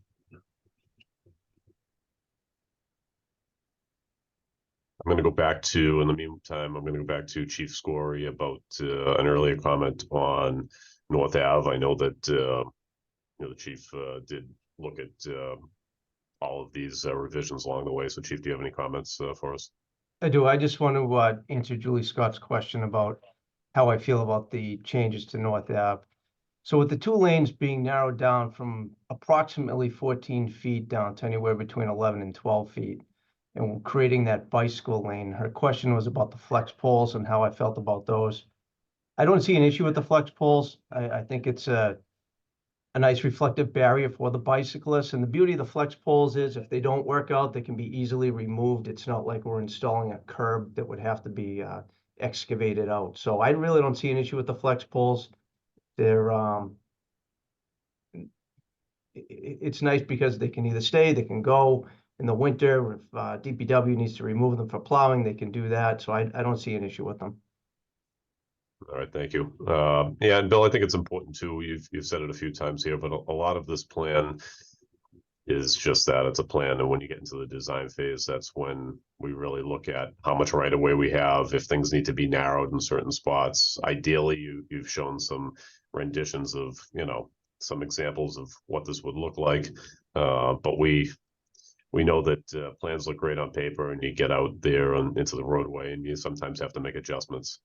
I'm going to go back to, in the meantime, I'm going to go back to Chief Scory about an earlier comment on North Ave. I know that the chief did look at all of these revisions along the way. So, Chief, do you have any comments for us? I do. I just want to answer Julie Scott's question about how I feel about the changes to North Ave. So with the 2 lanes being narrowed down from approximately 14 feet down to anywhere between 11 and 12 feet, and creating that bicycle lane, her question was about the flex poles and how I felt about those. I don't see an issue with the flex poles. I think it's a nice reflective barrier for the bicyclists. And the beauty of the flex poles is if they don't work out, they can be easily removed. It's not like we're installing a curb that would have to be excavated out. So I really don't see an issue with the flex poles. They're it's nice because they can either stay, they can go in the winter. If DPW needs to remove them for plowing, they can do that. So I don't see an issue with them. All right, thank you. Yeah, and Bill, I think it's important too. You've said it a few times here, but a lot of this plan is just that, it's a plan. And when you get into the design phase, that's when we really look at how much right of way we have, if things need to be narrowed in certain spots. Ideally, you've shown some renditions of, some examples of what this would look like. But we know that plans look great on paper, and you get out there and into the roadway, and you sometimes have to make adjustments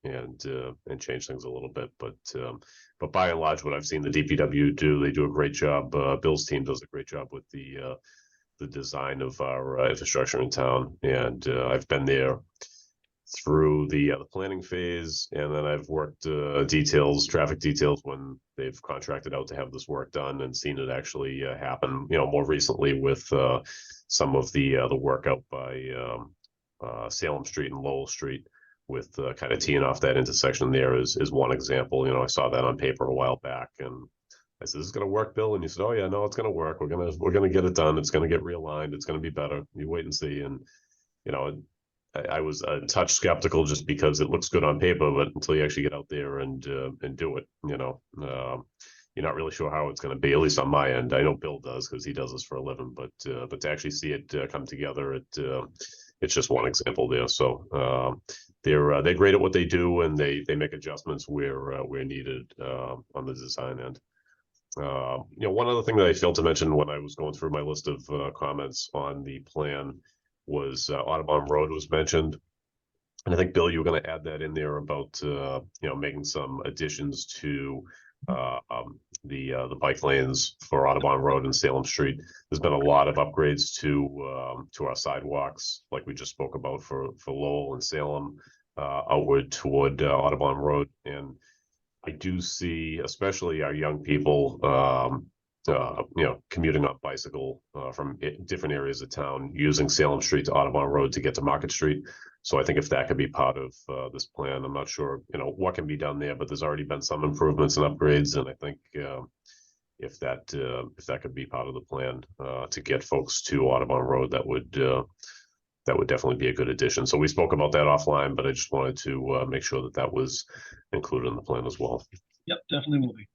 and change things a little bit. But by and large, what I've seen the DPW do, they do a great job. Bill's team does a great job with the design of our infrastructure in town, and I've been there through the planning phase, and then I've worked traffic details when they've contracted out to have this work done, and seen it actually happen. More recently with some of the work out by Salem Street and Lowell Street, with kind of teeing off that intersection there is one example. I saw that on paper a while back, and I said, "This is going to work, Bill?" And you said, "Oh yeah, no, it's going to work. We're gonna get it done. It's going to get realigned. It's going to be better. You wait and see." And I was a touch skeptical just because it looks good on paper, but until you actually get out there and do it, you're not really sure how it's going to be. At least on my end, I know Bill does because he does this for a living. But to actually see it come together, it's just one example there. So they're great at what they do, and they make adjustments where needed on the design end. One other thing that I failed to mention when I was going through my list of comments on the plan was Audubon Road was mentioned. And I think, Bill, you were going to add that in there about, making some additions to the bike lanes for Audubon Road and Salem Street. There's been a lot of upgrades to our sidewalks, like we just spoke about for Lowell and Salem, outward toward Audubon Road. And I do see, especially our young people, commuting on bicycle from different areas of town, using Salem Street to Audubon Road to get to Market Street. So I think if that could be part of this plan, I'm not sure, what can be done there, but there's already been some improvements and upgrades. And I think if that could be part of the plan to get folks to Audubon Road, that would definitely be a good addition. So we spoke about that offline, but I just wanted to make sure that was included in the plan as well. Yep, definitely will be.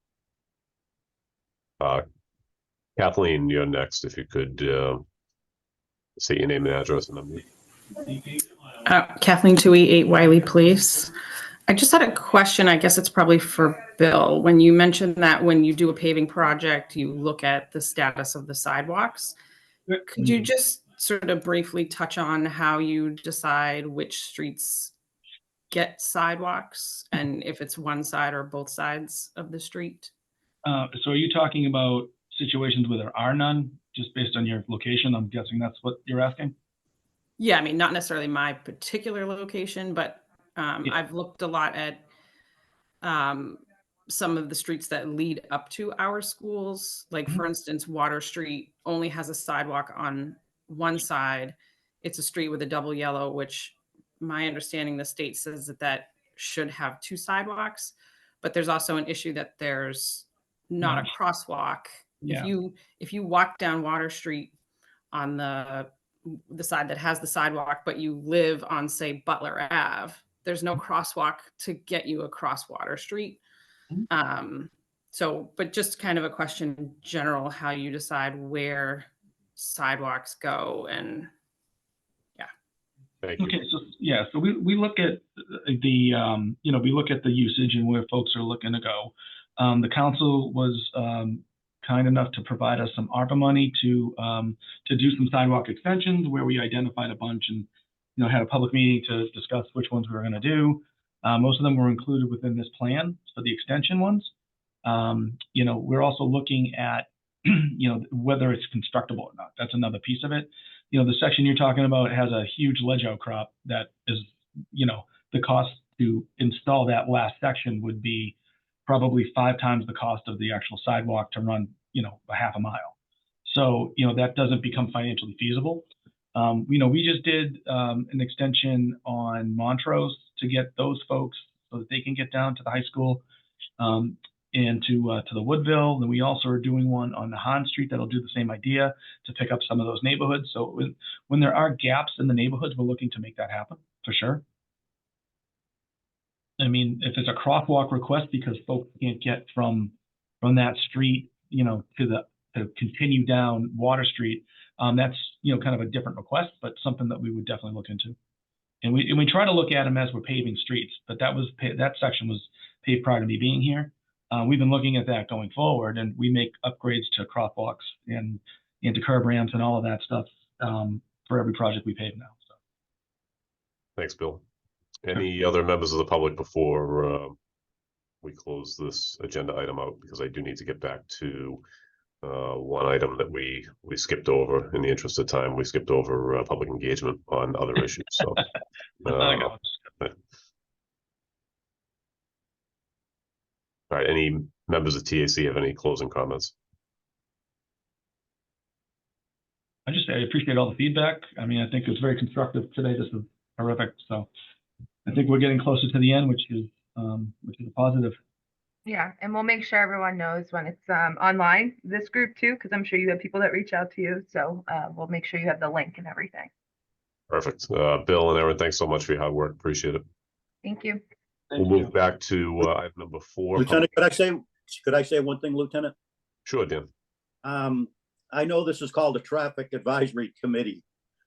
Kathleen, you're next. If you could say your name and address and number. Kathleen 288 Wiley Place. I just had a question. I guess it's probably for Bill. When you mentioned that when you do a paving project, you look at the status of the sidewalks. Could you just sort of briefly touch on how you decide which streets get sidewalks, and if it's one side or both sides of the street? So are you talking about situations where there are none, just based on your location? I'm guessing that's what you're asking? Yeah, I mean, not necessarily my particular location, but I've looked a lot at some of the streets that lead up to our schools. Like, for instance, Water Street only has a sidewalk on one side. It's a street with a double yellow, which my understanding, the state says that should have 2 sidewalks. But there's also an issue that there's not a crosswalk. Yeah. If you walk down Water Street on the side that has the sidewalk, but you live on, say, Butler Ave, there's no crosswalk to get you across Water Street. So, but just kind of a question in general, how you decide where sidewalks go and Thank you. Okay, so yeah, so we look at we look at the usage and where folks are looking to go. The council was kind enough to provide us some ARPA money to do some sidewalk extensions where we identified a bunch and had a public meeting to discuss which ones we were going to do. Most of them were included within this plan for the extension ones. We're also looking at whether it's constructible or not. That's another piece of it. The section you're talking about has a huge ledge outcrop that is, the cost to install that last section would be probably 5 times the cost of the actual sidewalk to run, a half a mile. So, that doesn't become financially feasible. We just did an extension on Montrose to get those folks so that they can get down to the high school and to the Woodville. Then we also are doing one on the Han Street that'll do the same idea to pick up some of those neighborhoods. So when there are gaps in the neighborhoods, we're looking to make that happen for sure. I mean, if it's a crosswalk request because folks can't get from that street, to continue down Water Street, that's kind of a different request, but something that we would definitely look into. And we try to look at them as we're paving streets, but that section was paved prior to me being here. We've been looking at that going forward, and we make upgrades to crosswalks and to curb ramps and all of that stuff for every project we pave now. So. Thanks, Bill. Any other members of the public before we close this agenda item out? Because I do need to get back to one item that we skipped over in the interest of time. We skipped over public engagement on other issues. So. All right, any members of TAC have any closing comments? I appreciate all the feedback. I mean, I think it was very constructive today. This is terrific. So I think we're getting closer to the end, which is a positive. Yeah, and we'll make sure everyone knows when it's online, this group too, because I'm sure you have people that reach out to you. So we'll make sure you have the link and everything. Perfect. Bill and Aaron, thanks so much for your hard work. Appreciate it. Thank you. We'll move back to item number 4. Lieutenant, could I say one thing, Lieutenant? Sure, Dan. I know this is called a traffic advisory committee,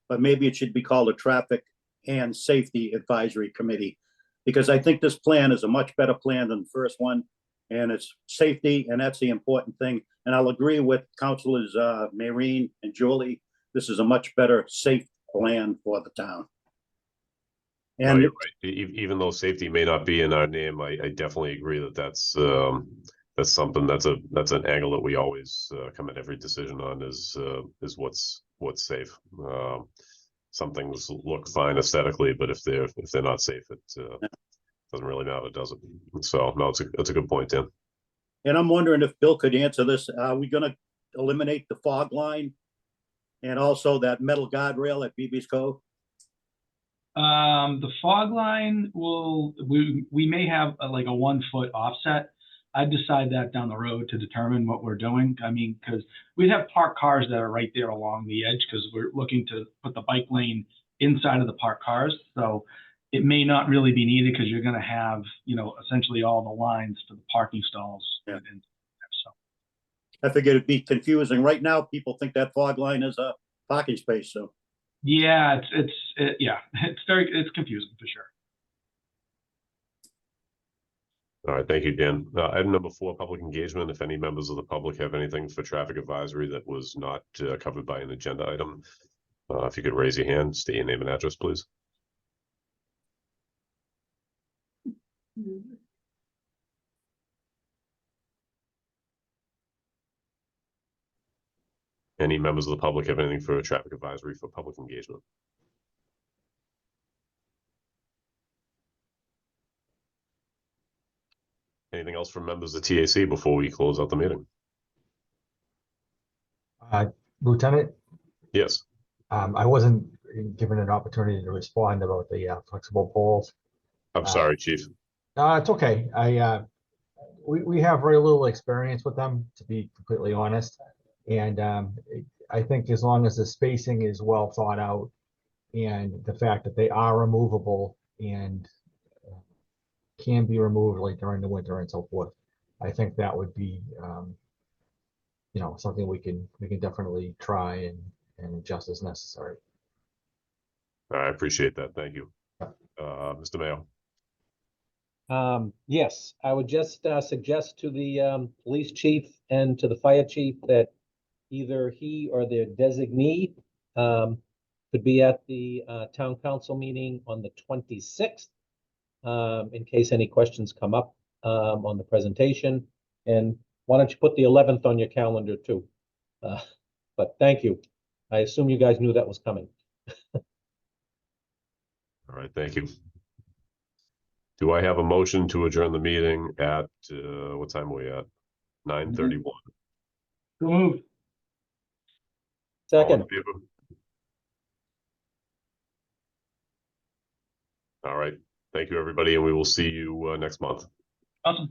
but maybe it should be called a traffic and safety advisory committee, because I think this plan is a much better plan than the first one, and it's safety, and that's the important thing. And I'll agree with Councilors Maureen and Julie. This is a much better, safe plan for the town. And no, you're right. Even though safety may not be in our name, I definitely agree that that's something that's an angle that we always come at every decision on is what's safe. Some things look fine aesthetically, but if they're not safe, it doesn't really matter, does it? So no, it's a good point, Dan. And I'm wondering if Bill could answer this. Are we going to eliminate the fog line and also that metal guardrail at BB's Cove? The fog line we may have a 1 foot offset. I'd decide that down the road to determine what we're doing. I mean, because we'd have parked cars that are right there along the edge because we're looking to put the bike lane inside of the parked cars. So it may not really be needed because you're going to have, essentially all the lines for the parking stalls. Yeah. And so I figured it'd be confusing. Right now, people think that fog line is a parking space. So yeah, it's confusing for sure. All right, thank you, Dan. Item number 4, public engagement. If any members of the public have anything for traffic advisory that was not covered by an agenda item, if you could raise your hand, state your name and address, please. Any members of the public have anything for traffic advisory for public engagement? Anything else from members of TAC before we close out the meeting? Lieutenant? Yes. I wasn't given an opportunity to respond about the flexible poles. I'm sorry, Chief. It's okay. We have very little experience with them, to be completely honest. And I think as long as the spacing is well thought out and the fact that they are removable and can be removed like during the winter and so forth, I think that would be, something we can definitely try and adjust as necessary. I appreciate that. Thank you. Yeah. Mr. Mayo. Yes, I would just suggest to the police chief and to the fire chief that either he or their designee could be at the town council meeting on the 26th in case any questions come up on the presentation. And why don't you put the 11th on your calendar too? But thank you. I assume you guys knew that was coming. All right, thank you. Do I have a motion to adjourn the meeting at, what time are we at? 9:31. So moved. All in Second. favor? All right, thank you, everybody, and we will see you next month. Awesome.